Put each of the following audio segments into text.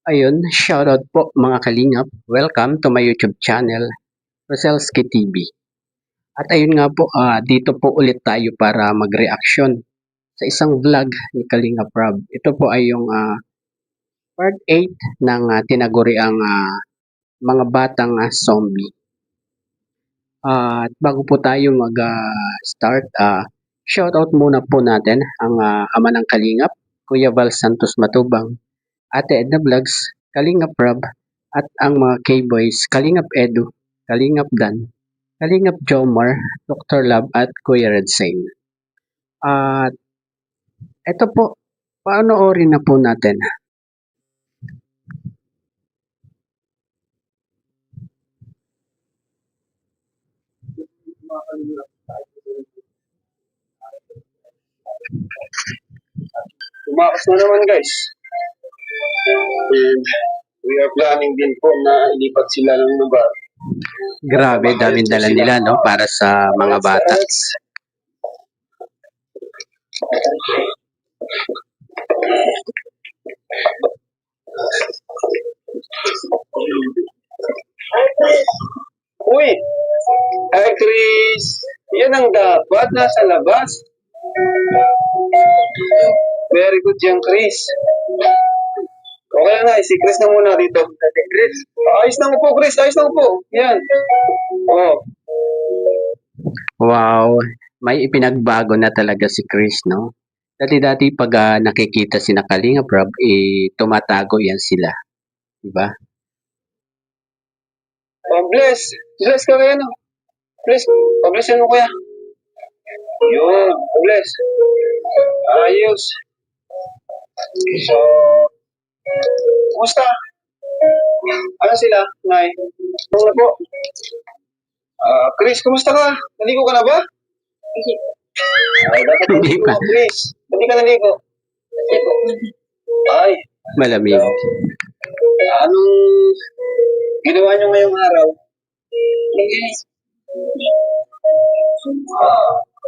Ayun, shoutout po mga kalingap. Welcome to my YouTube channel, Roselski TV. At ayun nga po, dito po ulit tayo para mag-reaction sa isang vlog ni Kalingap Rob. Ito po ay yung part 8 ng tinaguriang mga batang zombie. At bago po tayo mag-start, shoutout muna po natin ang ama ng Kalingap, Kuya Val Santos Matubang, Ate Edna Vlogs, Kalingap Rob, at ang mga K-Boys, Kalingap Edu, Kalingap Dan, Kalingap Jomar, Dr. Love, at Kuya Red Sane. At eto po, paanoorin na po natin. Tumakas na naman guys. And we are planning din po na ilipat sila ng lugar. Grabe, daming dala nila, no? Para sa mga bata. Uy! Hi Chris! Yan ang dapat, nasa labas. Very good yan Chris. Okay na, si Chris na muna dito. Chris, ayos na po Chris, ayos na po. Yan. Oh. Wow, may ipinagbago na talaga si Chris, no? Dati-dati pag nakikita si Kalingap Rob, tumatago yan sila. Diba? Bless. Bless ka kaya no? Bless. Bless yan mo kuya. Yun. Bless. Ayos. So, kumusta? Ano sila, Nay? Ano po? Chris, kumusta ka? Naligo ka na ba? Ay, dapat Hindi naligo, pa. Chris. Hindi ka naligo. Ay, Malamig. anong ginawa nyo ngayong araw?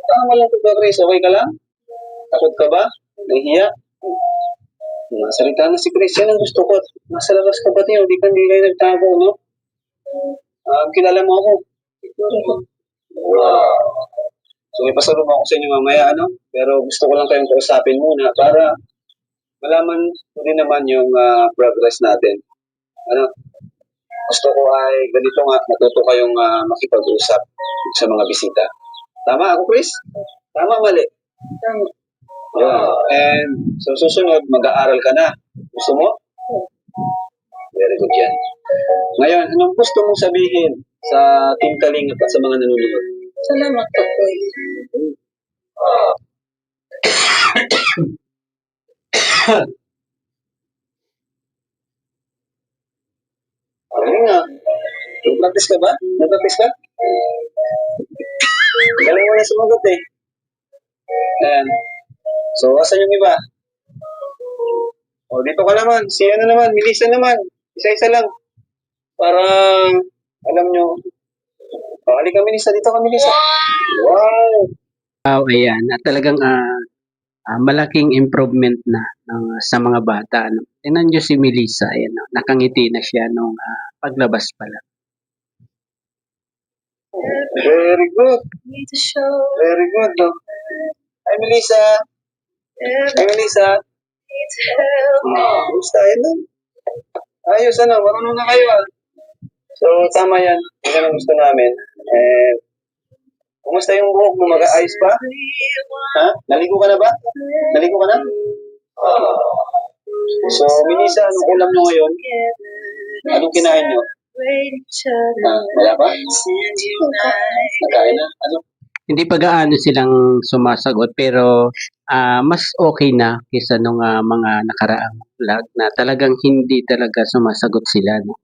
Tama lang ito ba, Chris? Okay ka lang? Takot ka ba? Nahihiya? Salita na si Chris. Yan ang gusto ko. Nasa labas ka ba niyo? Di kayo nagtago, no? Kilala mo ako. Wow. So, may pasalubong ako sa inyo mamaya, ano? Pero gusto ko lang kayong kausapin muna para malaman ko din naman yung progress natin. Ano? Gusto ko ay ganito nga, matuto kayong makipag-usap sa mga bisita. Tama ako, Chris? Tama, mali? Tama. Yeah. And so susunod, mag-aaral ka na. Gusto mo? Very good yan. Ngayon, anong gusto mong sabihin sa Team Kalingap at sa mga nanonood? Salamat po po. Galing nga. Nag-practice ka ba? Nag-practice ka? Galing mo na sumagot eh. Ayan. So, asan yung iba? O, dito ka naman. Si ano naman, Melissa naman. Isa-isa lang. Para, alam nyo. O, halika Melissa, dito ka Melissa. Wow! Wow, ayan. At talagang malaking improvement na sa mga bata. Ano? Tingnan nyo si Melissa. Ayan, no? Nakangiti na siya nung paglabas pala. Very good. Very good. No? Hi Melissa. Hi Melissa. Gusto yun no? Ayos ano, marunong na kayo ah. So, tama yan. Yan ang gusto namin. Kumusta yung buhok mo? Mag-aayos pa? Ha? Naligo ka na ba? Naligo ka na? So, Melissa, anong ulam nyo ngayon? Anong kinain nyo? Wala ba? Nagkain na? Ano? Hindi pa gaano silang sumasagot pero mas okay na kaysa nung mga nakaraang vlog na talagang hindi talaga sumasagot sila. No?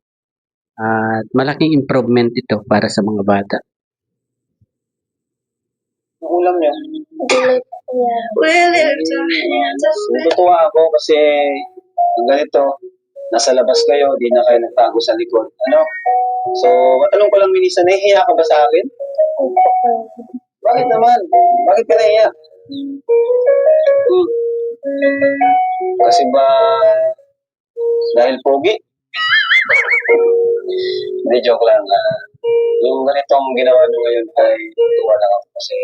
At malaking improvement ito para sa mga bata. Ang ulam nyo? Natutuwa ako kasi ang ganito, nasa labas kayo, di na kayo nagtago sa likod. Ano? So, matanong ko lang, Melissa, nahihiya ka ba sa akin? Bakit naman? Bakit ka nahihiya? Kasi ba Dahil pogi. Hindi, joke lang. Yung ganitong ginawa nyo ngayon ay tuwa lang ako kasi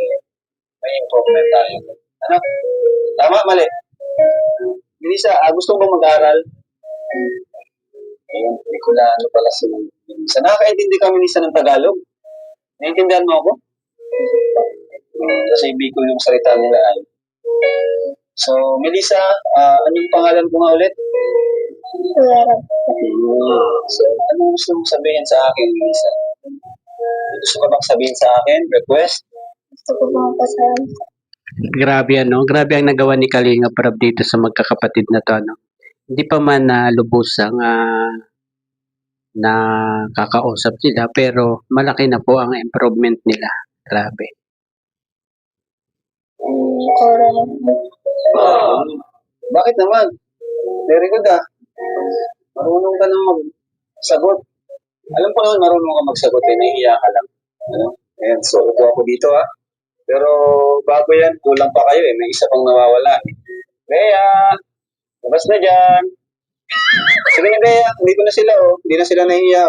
may improvement tayo. Ano? Tama, mali. Melissa, gusto mo mag-aral? Ayun, hindi ko na ano pala si Melissa. Nakakaintindi ka, Melissa, ng Tagalog. Naiintindihan mo ako? Kasi Bicol yung salita nila ay. So, Melissa, anong pangalan ko nga ulit? So, anong gusto mong sabihin sa akin, Melissa? Gusto ka bang sabihin sa akin? Request? Gusto ko bang pasalamat? Grabe ano, grabe ang nagawa ni Kalinga Prab dito sa magkakapatid na to, ano. Hindi pa man na lubusang na kakausap sila pero malaki na po ang improvement nila. Grabe. Kora lang. Bakit naman? Very good Marunong ka nang magsagot. Alam ko naman marunong ka magsagot nahihiya ka lang. Ano? Ayan, so upo ako dito Pero bago yan, kulang pa kayo may isa pang nawawala. Bea! Labas na dyan! Sige na Bea, dito na sila Hindi na sila nahihiya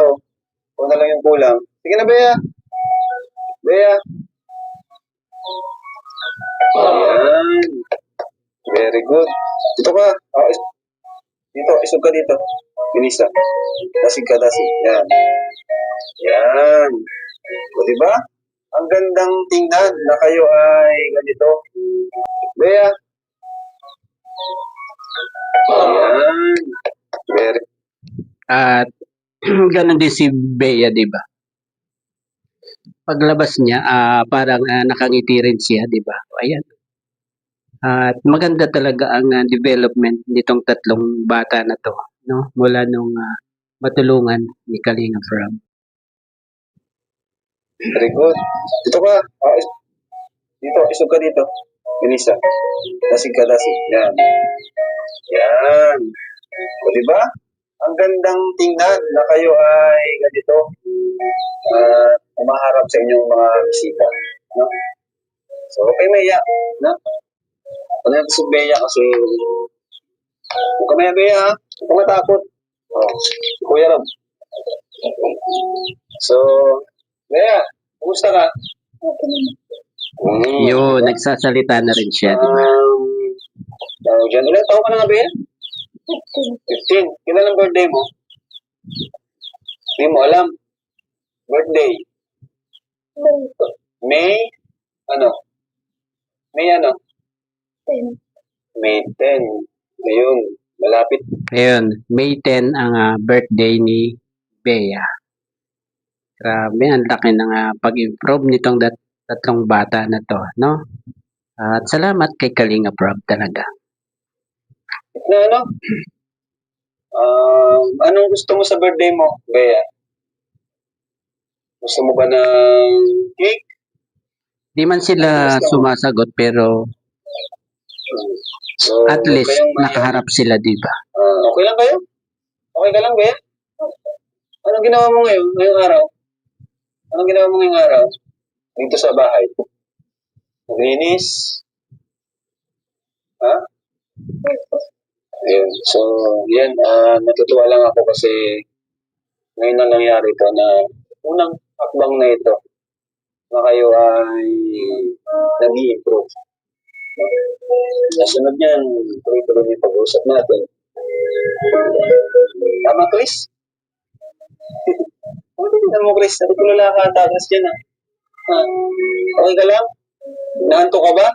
Kung na lang yung kulang. Sige na Bea! Bea! Ayan. Very good. Dito ka. Dito, isog ka dito. Melissa. Dasig ka, dasig. Yan. Yan. O, diba? Ang gandang tingnan na kayo ay ganito. Bea. Yan. Very At ganun din si Bea, di ba? Paglabas niya, parang nakangiti rin siya, di ba? Ayan. At maganda talaga ang development nitong tatlong bata na to, no? Mula nung matulungan ni Kalinga Prab. Very good. Dito ka. Dito, isog ka dito. Melissa. Dasig ka, dasig. Yan. Yan. O, diba? Ang gandang tingnan na kayo ay ganito. Umaharap sa inyong mga bisita. No? So, okay, Maya. No? Ano yung gusto Bea kasi huwag ka Maya Bea huwag ka matakot. Kuya Rob. So, Bea, kumusta ka? Yun, nagsasalita na rin siya, di ba? Diyan ulit, taon ka na nga Bea? 15. Kailan ang birthday mo? Hindi mo alam. Birthday. May? Ano? May ano? May 10. Ayun, malapit. Ayun, May 10 ang birthday ni Bea. Grabe, ang laki ng pag-improve nitong tatlong bata na to, no? At salamat kay Kalinga Prab talaga. Na ano? Anong gusto mo sa birthday mo, Bea? Gusto mo ba ng cake? Di man sila sumasagot pero So, at least kayong nakaharap sila, di ba? okay lang kayo? Okay ka lang, Bea? Anong ginawa mo ngayong araw? Anong ginawa mo ngayong araw? Dito sa bahay. Naglinis? Ha? Ayun. So, yan. Natutuwa lang ako kasi ngayon na nangyari ito na unang hakbang na ito na kayo ay nag-i-improve. Nasunod niyan, tuloy-tuloy yung pag-uusap natin. Tama, Chris? Tingnan mo, Chris. Natutulala ka tagas dyan, Okay ka lang? Nahanto ka ba?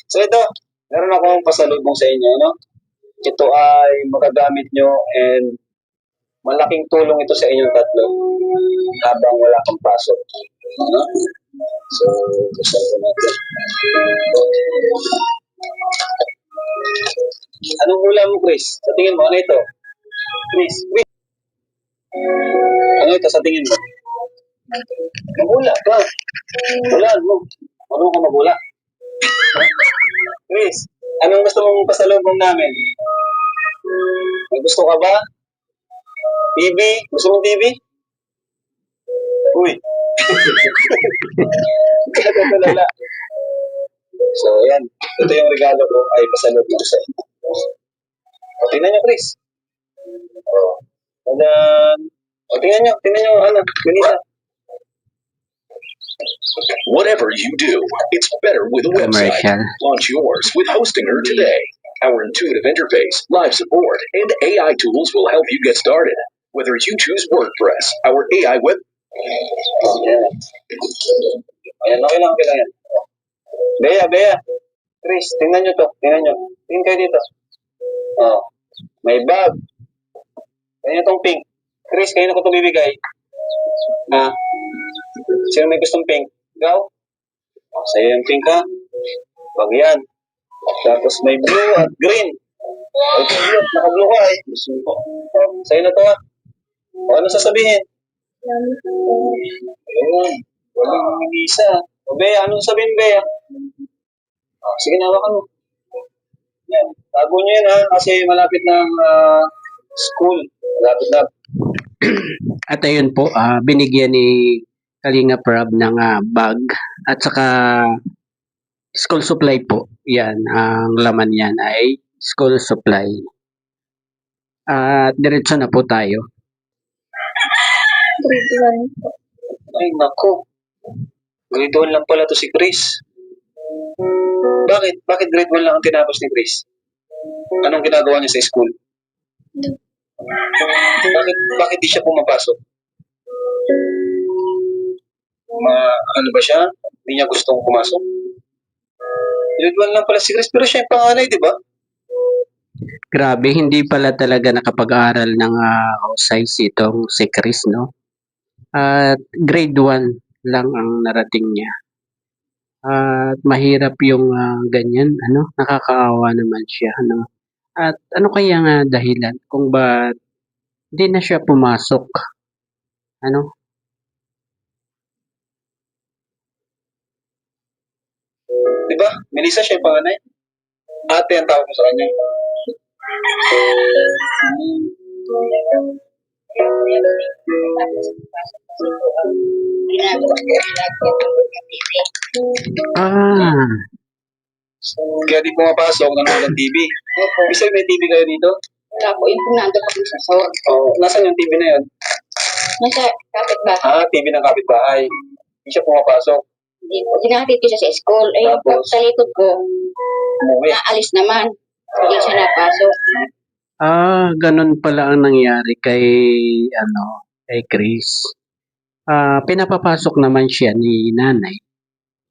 So ito, meron akong pasalubong sa inyo, no? Ito ay magagamit nyo and malaking tulong ito sa inyong tatlo habang wala kang pasok. No? So, gusto ko natin. Anong ulam mo, Chris? Sa tingin mo, ano ito? Chris. Ano ito sa tingin mo? Magula ka. Ulan mo. Ano ka magula? Chris, anong gusto mong pasalubong namin? May gusto ka ba? TV? Gusto mong TV? Uy. Katulala. So, yan. Ito yung regalo ko ay pasalubong sa inyo. O, tingnan nyo, Chris. O, tadan. O, tingnan nyo, ano, Melissa. Whatever you do, it's better with a website. Commercial. Launch yours with Hostinger today. Our intuitive interface, live support, and AI tools will help you get started. Whether you choose WordPress, our AI web... Ayan. Ayan, okay lang yan. Bea. Chris, tingnan nyo to. Tingnan kayo dito. Oh, may bag. Ganyan tong pink. Chris, kayo na ko ito bibigay. Ha? Sino may gustong pink? Ikaw? Oh, sa'yo yung pink ha? Wag yan. Tapos may blue at green. Ay, blue. Naka-blue ka eh. Sa'yo na to ha? O, ano sasabihin? Ayun. Walang mag-isa. O, Bea, ano sasabihin, Bea? Oh, sige, nawakan mo. Yan. Tago nyo yan ha? Kasi malapit ng school. Malapit na. At ayun po, binigyan ni Kalinga Prab ng bag at saka school supply po. Yan, ang laman yan ay school supply. At diretso na po tayo. Grade 1 po. Ay, nako. Grade 1 lang pala to si Chris. Bakit? Bakit grade 1 lang ang tinapos ni Chris? Anong ginagawa niya sa school? Bakit di siya pumapasok? Ano ba siya? Hindi niya gustong pumasok? Grade 1 lang pala si Chris, pero siya yung panganay, di ba? Grabe, hindi pala talaga nakapag-aral ng husay itong si Chris, no? At grade 1 lang ang narating niya. At mahirap yung ganyan, ano? Nakakaawa naman siya, ano? At ano kaya nga dahilan kung ba't hindi na siya pumasok? Ano? Di ba? Melissa, siya yung panganay. Ate ang tawag mo sa kanya. Ah, Kaya di pumapasok, nanonood ng TV. Ibig sabihin may TV kayo dito? Wala po, yung nandun pa sa sor. Oo. Nasaan yung TV na yun? Nasa kapitbahay. TV ng kapitbahay. Hindi siya pumapasok. Hindi po, dinatid ko siya sa school. Eh, Tapos? sa likod ko, Umuwi. naalis naman. Hindi siya napasok. ganun pala ang nangyari kay Chris. Pinapapasok naman siya ni nanay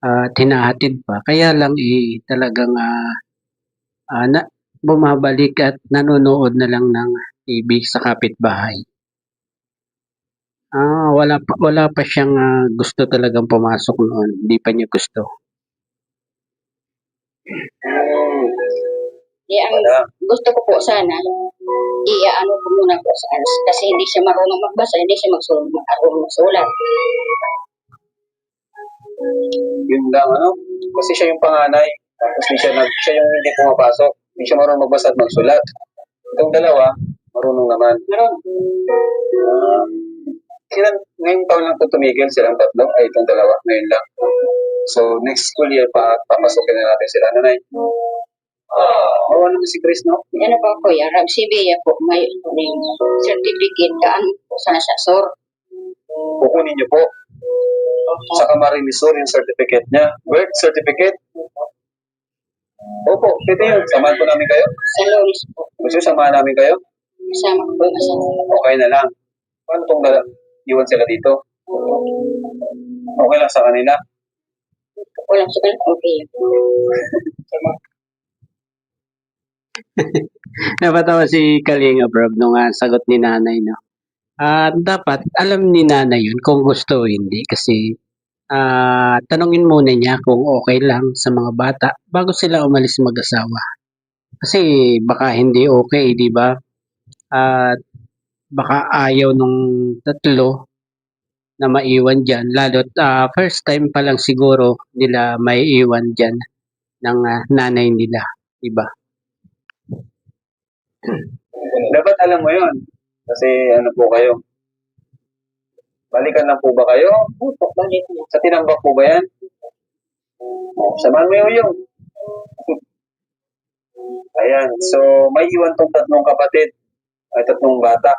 at hinahatid pa. Kaya lang talagang bumabalik at nanonood na lang ng TV sa kapitbahay. Wala pa siyang gusto talagang pumasok noon. Hindi pa niya gusto. Eh, ang Wala. gusto ko po sana, iaano ko muna po sa kasi hindi siya marunong magbasa, hindi siya marunong magsulat. Yun lang, ano? Kasi siya yung panganay. Tapos siya yung hindi pumapasok. Hindi siya marunong magbasa at magsulat. Itong dalawa, marunong naman. Ngayong taon lang ito tumigil silang tatlo. Ay, itong dalawa. Ngayon lang. So, next school year, papasukin na natin sila. Nanay? Oo naman si Chris, no? Ano pa po yan, Rab Sibiya po, may certificate kaan po sana sa SOR. Kukunin niyo po. Sa Camarines Sur yung certificate niya. Birth certificate? Opo, ito yun. Samahan po namin kayo. Sa Lunes po, Gusto samahan namin kayo? kasama ko po yung asawa. Okay na lang. Paano itong iwan sila dito? Okay lang sa kanila. Walang sugal, okay. Napatawa si Kalinga Prab nung sagot ni nanay, no? Dapat alam ni nanay yun kung gusto o hindi kasi tanungin muna niya kung okay lang sa mga bata bago sila umalis mag-asawa. Kasi baka hindi okay, di ba? At baka ayaw nung tatlo na maiwan dyan. Lalo't first time pa lang siguro nila may iwan dyan ng nanay nila, di ba? Dapat alam mo yun. Kasi ano po kayo? Balikan lang po ba kayo? Opo, balik na. Sa tinambak po ba yan? Samahan mo yung Ayan. So, may iwan tong tatlong kapatid. Ay, tatlong bata.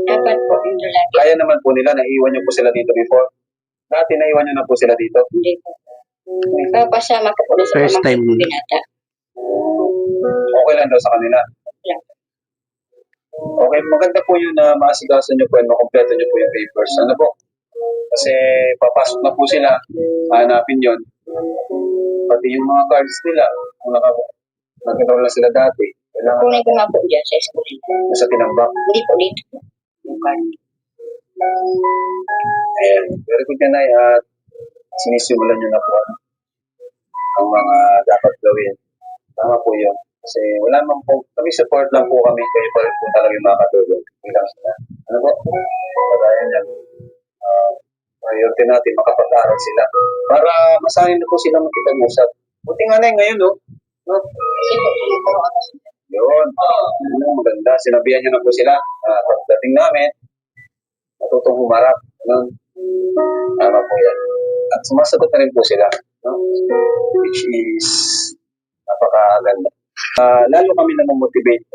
Dapat po yung lalaki. Kaya naman po nila, naiwan niyo po sila dito before. Dati naiwan niyo na po sila dito. Hindi po. Papasama ko po doon sa First pamangkin time. ko binata. Okay lang daw sa kanila. Yeah. Okay, maganda po yun na maasigasan niyo po and makompleto niyo po yung papers. Ano po? Kasi papasok na po sila, hanapin yon. Pati yung mga cards nila, kung nag-enroll na sila dati, kailangan Kunin ko nga po dyan sa school. sa tinambak. Hindi po dito. Yung card. Ayan, very good yan ay at sinisimulan nyo na po ang mga dapat gawin. Tama po yun. Kasi wala naman po, kami support lang po kami, kayo pa rin po talaga yung makatulog. Bilang sila. Ano po? Kagaya niyan. Priority natin, makapag-aral sila. Para masanay na po sila makipag-usap. Buti nga na ngayon, no? No? Kasi po, tinuturo ako sa Yun. Maganda. Sinabihan nyo na po sila. Pagdating namin, matutong humarap. Ano? Tama po yan. At sumasagot na rin po sila. No? Which is napakaganda. Lalo kami na motivate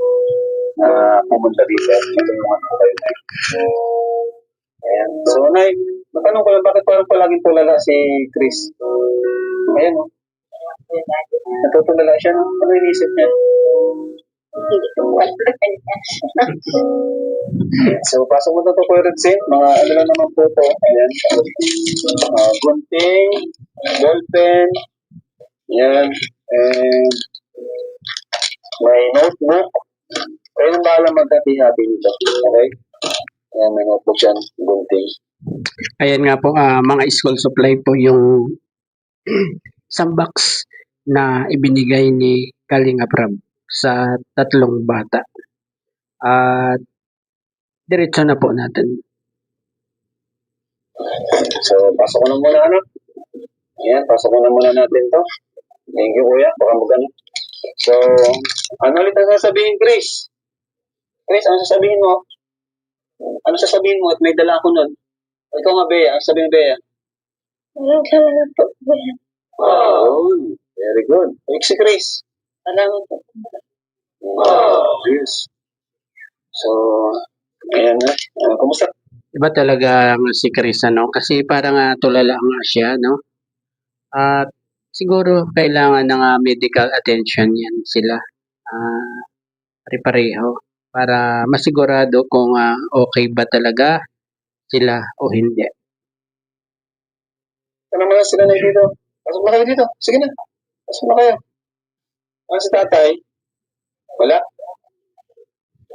na pumunta dito. Matulungan po kayo. Ayan. So, Nay, matanong ko lang, bakit parang palaging tulala si Chris? Ayan, no? Natutulala siya, no? Ano inisip niya? hindi ko po alam. So, pasok mo na ito, Kuya Redsin. Mga ano lang naman po ito. Ayan. Gunting, ballpen, yan. And may notebook. Kayo nang bahala magkati-hati nito. Okay? Ayan, may notebook yan. Gunting. Ayan nga po, mga school supply po yung isang box na ibinigay ni Kalinga Prab sa tatlong bata. At diretso na po natin. So, pasok ko na muna, anak. Ayan, pasok ko na muna natin to. Thank you, Kuya. Baka magano. So, ano ulit ang sasabihin, Chris? Chris, ano sasabihin mo? Ano sasabihin mo? At may dala ako nun. Ikaw nga, Bea. Ano sabihin, Bea? Maraming salamat po. Kuya. Oh, very good. Thanks si Chris. Salamat po. Yes. So, ayan na. Kumusta? Iba talaga ang si Chris, ano? Kasi parang tulala nga siya, no? At siguro kailangan ng medical attention yan sila. Pare-pareho. Para masigurado kung okay ba talaga sila o hindi. Ano naman sila na dito? Pasok na kayo dito. Sige na. Pasok na kayo. Ano si tatay? Wala?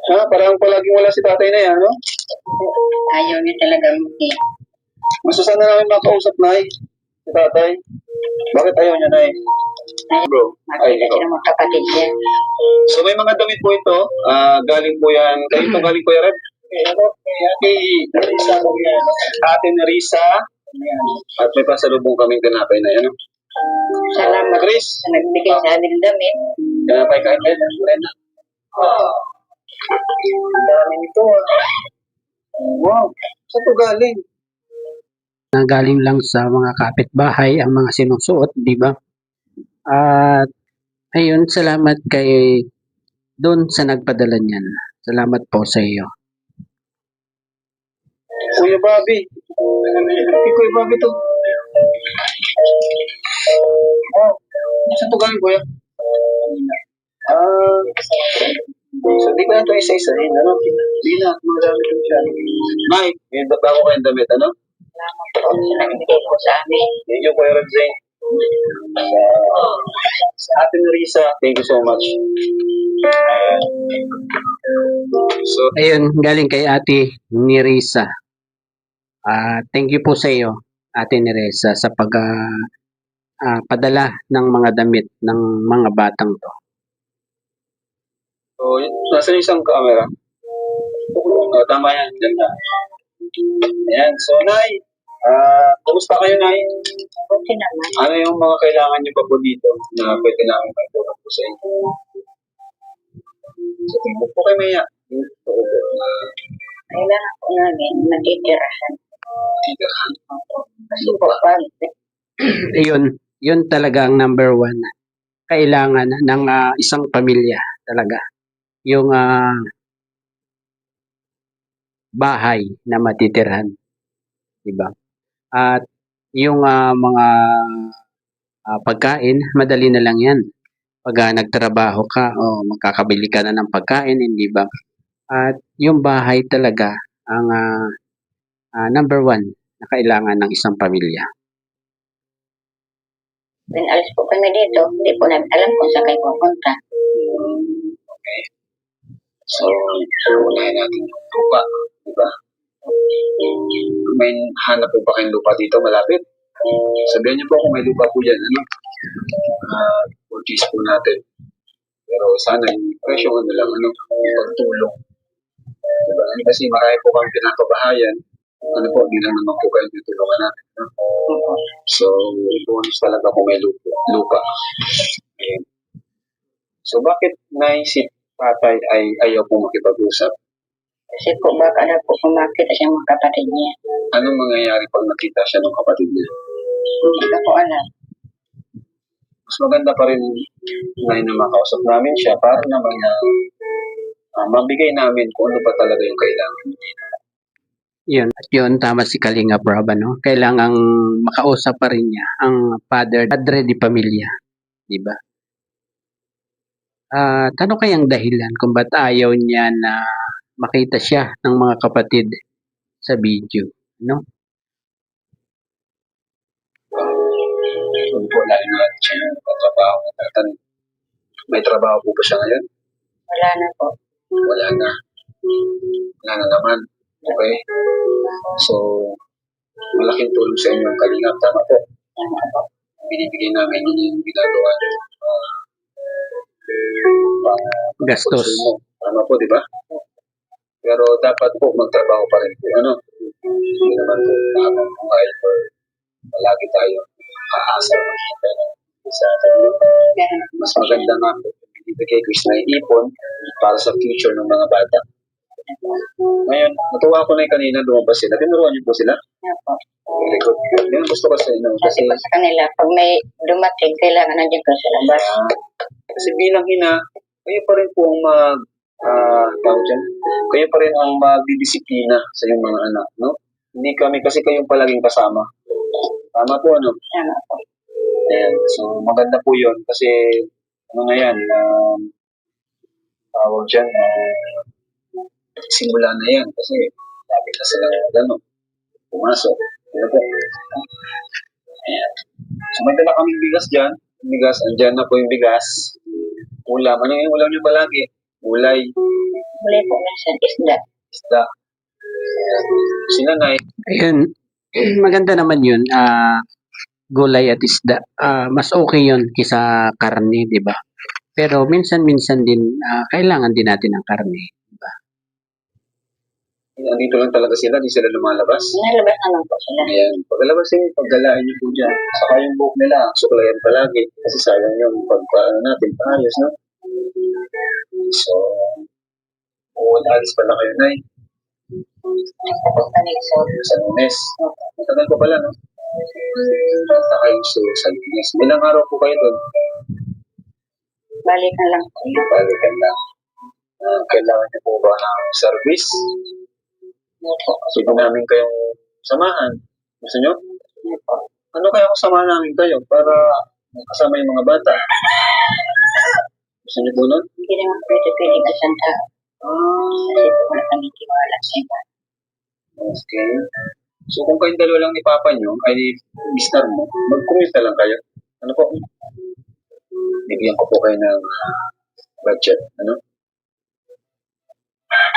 Ha? Parang palaging wala si tatay na yan, no? Ayaw niya talaga mag-i. Gusto sana namin makausap, Nay. Si tatay. Bakit ayaw niya, Nay? Bro. Ay, Makita ikaw. siya mga kapatid niya. So may mga damit po ito. Galing po yan. Kayo ito galing po yan, Red? Ate Nerissa. At may pasalubong kaming ganapay na yan. Salamat Chris. sa nagbigay sa amin ng damit. Ganapay kahit Red. Ang dami nito. Wow. Saan ito galing? Galing lang sa mga kapitbahay ang mga sinusuot, di ba? At ayun, salamat kay doon sa nagpadala niyan. Salamat po sa iyo. Kuya Bobby. Kuya Bobby to. Wow. Saan ito galing, Kuya? So di ko na ito isa-isahin. Ano? Hindi na. Marami ito siya. Nay, may bago kayong damit, ano? Salamat po sa nagbigay po sa amin. Thank you, Kuya Redzeng. Sa Ate Nerissa, thank you so much. So, Ayun, galing kay Ate Nerissa. Thank you po sa iyo, Ate Nerissa, sa padala ng mga damit ng mga batang to. nasa isang camera. Tama yan. Ganda. Ayan. So, Nay, kumusta kayo, Nay? Okay naman. Ano yung mga kailangan niyo pa po dito na pwede namin magtulong po sa inyo? So, tingnan po kayo, Maya. Kailangan po namin matitirahan. Kasi po, Ayun, yun talaga ang number one. kailangan ng isang pamilya talaga. Yung bahay na matitirhan, di ba? At yung mga pagkain, madali na lang yan. Pag nagtrabaho ka o magkakabili ka na ng pagkain, hindi ba? At yung bahay talaga ang number one na kailangan ng isang pamilya. When alis po kami dito, hindi po namin alam kung saan kayo pupunta. Okay. So, unahin natin yung lupa, di ba? May hanap po ba kayong lupa dito malapit? Sabihan niyo po kung may lupa po dyan, ano? Purchase po natin. Pero sana yung presyo ano lang, ano, pagtulong. Diba? Kasi marami po kami pinakabahayan. Ano po, hindi lang naman po kayo tutulungan natin. No? So, bonus talaga kung may lupa. Okay. So, bakit naisip tatay ay ayaw po makipag-usap? Kasi po baka na po kumakita siya mga kapatid niya. Anong mangyayari pag nakita siya ng kapatid niya? Hindi ko po alam. Mas maganda pa rin na makausap namin siya para naman mabigay namin kung ano pa talaga yung kailangan. Yun. At yun, tama si Kalinga Prab, no? Kailangang makausap pa rin niya ang padre di pamilya. Di ba? Ano kayang dahilan kung ba't ayaw niya na makita siya ng mga kapatid sa video, no? Kung po, lalo na siya yung trabaho ng tatan. May trabaho po ba siya ngayon? Wala na po. Wala na. Wala na naman. Okay? So, malaking tulong sa inyo ang kalingap. Tama po. Tama po. Binibigay namin yun yung ginagawa niyo. Gastos. Tama po, di ba? Pero dapat po magtrabaho pa rin po. Ano? Hindi naman po habang buhay or palagi tayo aasa makita sa atin. Mas maganda nga po binibigay ko is naiipon para sa future ng mga bata. Ngayon, natuwa ko na yung kanina lumabas sila. Tinuruan niyo po sila? Opo. Very good. Yan ang gusto ko sa inyo. Kasi po sa kanila, pag may dumating, kailangan nandiyan ka sa labas. Kasi bilang ina, kayo pa rin po ang tawag dyan, kayo pa rin ang magdidisiplina sa iyong mga anak, no? Hindi kami kasi kayong palaging kasama. Tama po, ano? Tama po. Ayan. So, maganda po yun kasi, ano na yan, tawag dyan, simula na yan kasi lapit na sila pumasok. Ano po? Ayan. So, may dala kaming bigas dyan. Bigas, andyan na po yung bigas. Ulam. Ano yung ulam nyo palagi? Gulay. Huli po minsan, isda. Isda. Si nanay, Ayun, maganda naman yun. Gulay at isda. Mas okay yun kisa karne, di ba? Pero minsan-minsan din, kailangan din natin ng karne. andito lang talaga sila, di sila lumalabas. Nalabas naman po sila. Ayan. Pagkalabas nyo, paggalain nyo po dyan. Saka yung buhok nila, suklayan palagi. Kasi sayang yung pagpaano natin, paayos, no? So, alis pala kayo, Nay. Nagpupunta nila sa Sa Lunes. Matagal ko pala, no? Punta kayo sa Lunes. Ilang araw po kayo doon? balikan lang po. Balikan lang. Kailangan niyo po ba ng service? Opo. Sige namin kayong samahan. Gusto nyo? Opo. Ano kaya kung samahan namin kayo para kasama yung mga bata? Gusto nyo po nun? Hindi naman pwede ka siyang tao. Kasi po wala kami tiwala sa iba. Okay. So kung kayong dalawa lang ni Papa nyo, ay ni Mr. mo, mag-commute lang kayo. Ano po? Bigyan ko po kayo ng budget. Ano?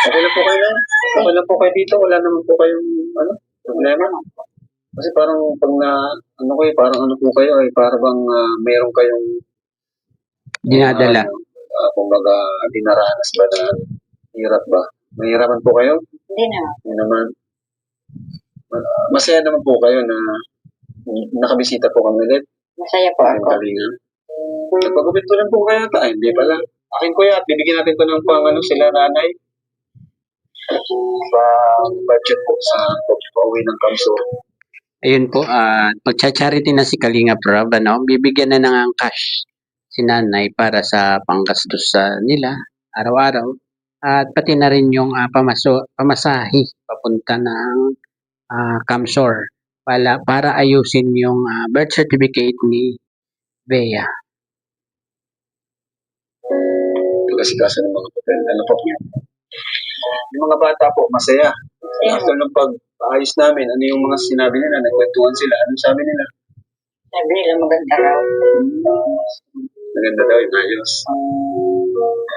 Okay lang po kayo na. Okay lang po kayo dito. Wala naman po kayong problema. Kasi parang pag parang ano po kayo ay parang bang meron kayong Dinadala. kumbaga dinaranas ba na hirap ba? Mahirapan po kayo? Hindi naman. Hindi naman. Masaya naman po kayo na nakabisita po kami ulit. Masaya po ako. Pag-upit ko lang po kayo ata. Hindi pala. Akin kuya at bibigyan natin ko ng sila nanay. Sa budget po sa pag-uwi ng Kamso. Ayun po, magcha-charity na si Kalinga Prab, ano? Bibigyan na ng cash si nanay para sa panggastos nila araw-araw at pati na rin yung pamasahe papunta ng Camsor para ayusin yung birth certificate ni Bea. Pag-asikaso ng mga papel. Ano po? Yung mga bata po, masaya. After ng pag-ayos namin, ano yung mga sinabi nila? Nagkwentuhan sila. Anong sabi nila? Sabi nila maganda raw. Maganda daw yung ayos.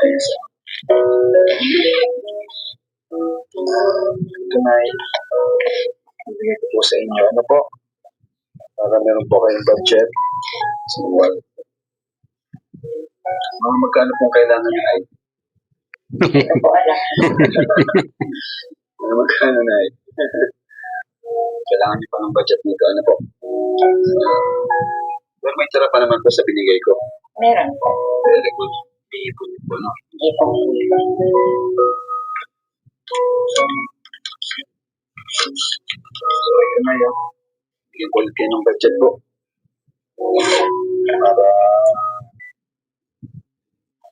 Ayos. Ito na ibigay ko po sa inyo. Ano po? Para meron po kayong budget sa buwan. Mga magkano pong kailangan niyo ay? Hindi ko po alam. Mga magkano na ay? Kailangan niyo pa ng budget nito. Ano po? Pero may tira pa naman po sa binigay ko. Meron po. Very good. Iipon po, no? Hindi po. So, yun na yun. Bigyan ko ulit kayo ng budget po. Para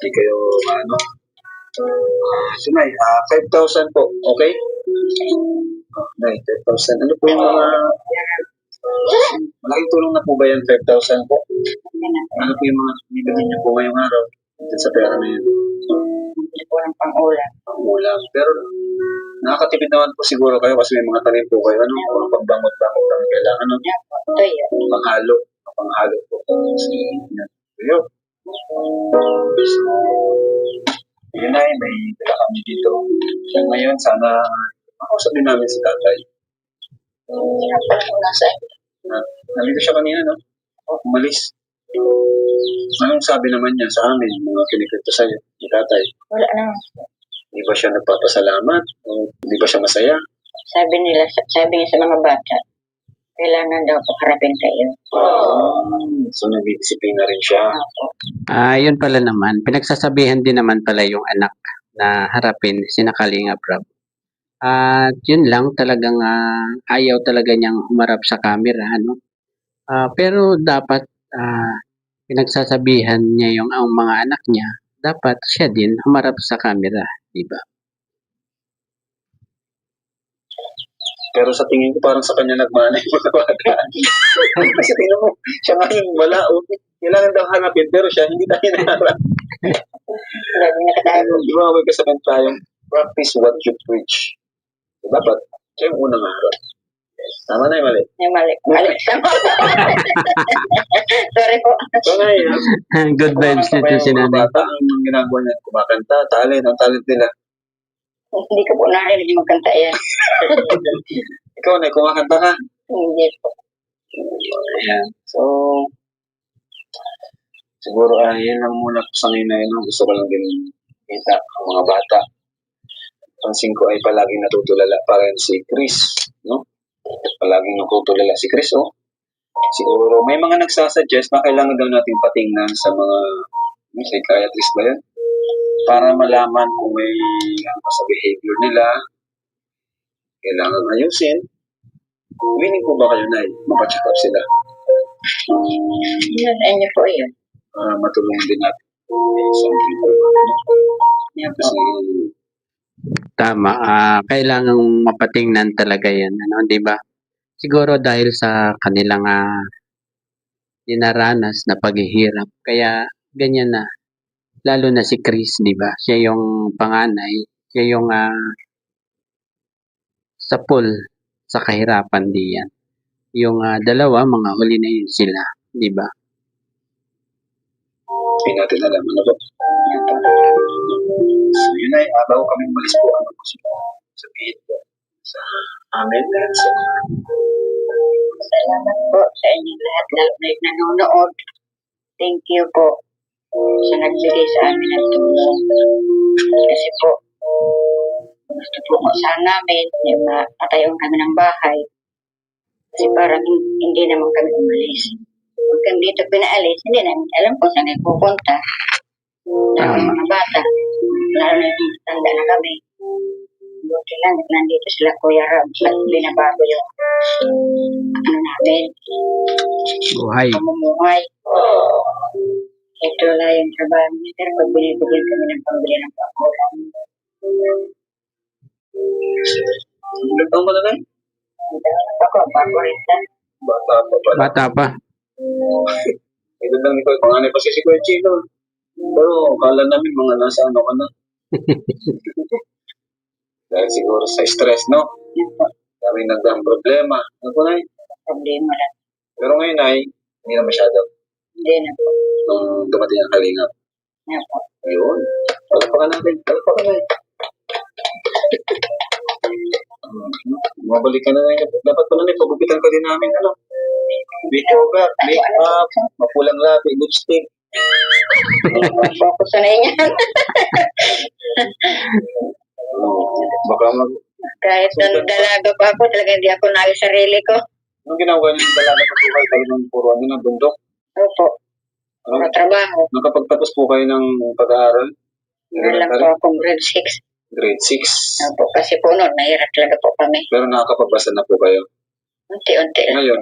hindi kayo, ano, Sunay, 5,000 po. Okay? Nay, 5,000. Ano po yung mga... Malaking tulong na po ba yan, 5,000 po? Ano po yung mga bibigyan niyo po ngayong araw? Dito sa pera na yun. Hindi po ng pang-ulam. Ulam. Pero nakakatipid naman po siguro kayo kasi may mga tanim po kayo. Ano? Mga pagbangot-bangot ang kailangan. Ano? Ito yun. Panghalo. Panghalo po. Sige. Yun ay, may dala kami dito. Kaya ngayon, sana makausapin namin si tatay. Nandito siya kanina, no? Umalis. Anong sabi naman niya sa amin, mga kinikwento sa'yo, ni tatay? Wala naman. Hindi ba siya nagpapasalamat? O hindi ba siya masaya? Sabi niya sa mga bata, kailangan daw po harapin kayo. So, nagdidisiplina rin siya. Yun pala naman, pinagsasabihan din naman pala yung anak na harapin si Kalinga Prab. At yun lang, talagang ayaw talaga niyang humarap sa camera, ano? Pero dapat pinagsasabihan niya yung ang mga anak niya, dapat siya din humarap sa camera, di ba? Pero sa tingin ko parang sa kanya nagmana yung mga bata. Kasi tingnan mo, siya nga yung wala. Kailangan daw hanapin, pero siya hindi tayo naharap. Lagi na katayo. Di ba may kasabihan tayong practice what you preach. Dapat, siya yung unang harap. Tama na yung mali. Yung mali. Mali. Sorry po. So na yun. Good vibes nito si Mga nanay. bata, ang ginagawa niya, kumakanta, talent, ang talent nila. Hindi ko po narinig yung magkanta yan. Ikaw na, kumakanta ka. Hindi po. Ayan. So, siguro yun lang muna sa ngayon na yun. Gusto ko lang din kita ang mga bata. Pansin ko ay palaging natutulala pa rin si Chris, no? Palaging natutulala si Chris, oh. Siguro may mga nagsasuggest na kailangan daw natin patingnan sa mga psychiatrist ba yun? Para malaman kung may sa behavior nila, kailangan ayusin. Willing po ba kayo na mapacheck up sila? Yun, niyo po yun. Para matulungan din natin. Something po. Kasi Tama, kailangang mapatingnan talaga yan, ano, di ba? Siguro dahil sa kanilang dinaranas na paghihirap, kaya ganyan na. Lalo na si Chris, di ba? Siya yung panganay, siya yung sapul sa kahirapan diyan. Yung dalawa, mga huli na yun sila, di ba? hindi natin alam ano ba. So yun ay, bago kami umalis po, ano po sabihin po sa amin at sa Salamat po sa inyong lahat, lalo na yung nanonood. Thank you po sa nagbigay sa amin ng tulong. Kasi po, gusto po ko sana namin yung matayong kami ng bahay. Kasi parang hindi naman kami umalis. Pag dito pinaalis, hindi namin alam kung saan kayo pupunta. Lalo yung mga bata, lalo na yung tanda na kami. Buti lang, nandito sila Kuya Rab at binabago yung namin, Buhay. pamumuhay. Ito wala yung trabaho niya, pero pag binibigyan kami ng pambili ng pangkulang. Ilan taon ka na lang? Ako, paborita. Bata pa pala. Bata pa. Ito lang ni Kuya. Panganay pa si Kuya Chino. Pero kala namin mga nasa ano ka na. Dahil siguro sa stress, no? Dami nagdang problema. Ano po, Nay? Problema lang. Pero ngayon, Nay, hindi na masyado. Hindi na po. Nung dumating ang kalinga. Nga po. Ayun. Palpakan natin. Palpakan natin. Mabalik ka na ngayon. Dapat pala na pagupitan ka din namin. Ano? Make-over, make-up, mapulang labi, lipstick. Focus na yan. Baka mag... Kahit nung dalaga pa ako, talaga hindi ako nais sarili ko. Anong ginagawa niyo ng dalaga pa po kayo? Tayo ng puro ano ng bundok? Opo. Ano? Mga trabaho. Nakapagtapos po kayo ng pag-aaral? Meron lang po akong grade 6. Grade 6. Opo, kasi po noon, nahirap talaga po kami. Pero nakakapagbasa na po kayo. Unti-unti lang. Ngayon,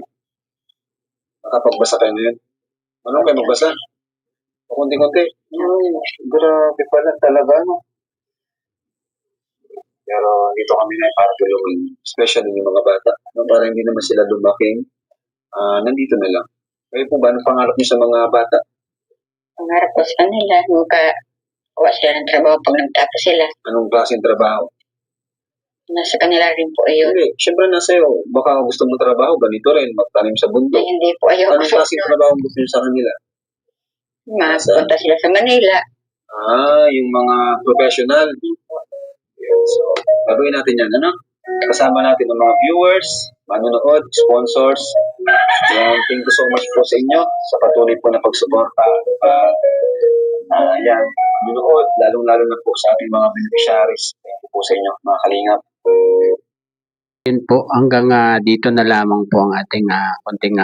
nakapagbasa kayo ngayon. Ano kayo magbasa? O kunti-kunti? Grabe pala talaga, no? Pero dito kami na para tulungan, especially yung mga bata. No, para hindi naman sila lumaking, nandito na lang. Kayo po ba, anong pangarap niyo sa mga bata? Pangarap ko sa kanila, makakuha sila ng trabaho pag nagtapos sila. Anong klaseng trabaho? Nasa kanila rin po ayun. Hindi, syempre nasa iyo. Baka gusto mo trabaho, ganito rin, magtanim sa Ay, bundok. hindi po ayaw. Anong klaseng trabaho gusto niyo sa kanila? Mapunta sila sa Manila. Yung mga professional. Yan. So, gagawin natin yan, ano? Kasama natin ang mga viewers, manonood, sponsors. Yan, thank you so much po sa inyo sa patuloy po na pagsuporta. Yan, manonood, lalong-lalo na po sa ating mga beneficiaries. Thank you po sa inyo, mga kalingap. Yun po, hanggang dito na lamang po ang ating konting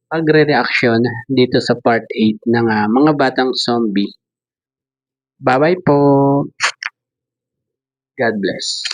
pagre-reaction dito sa part 8 ng mga batang zombie. Bye-bye po. God bless.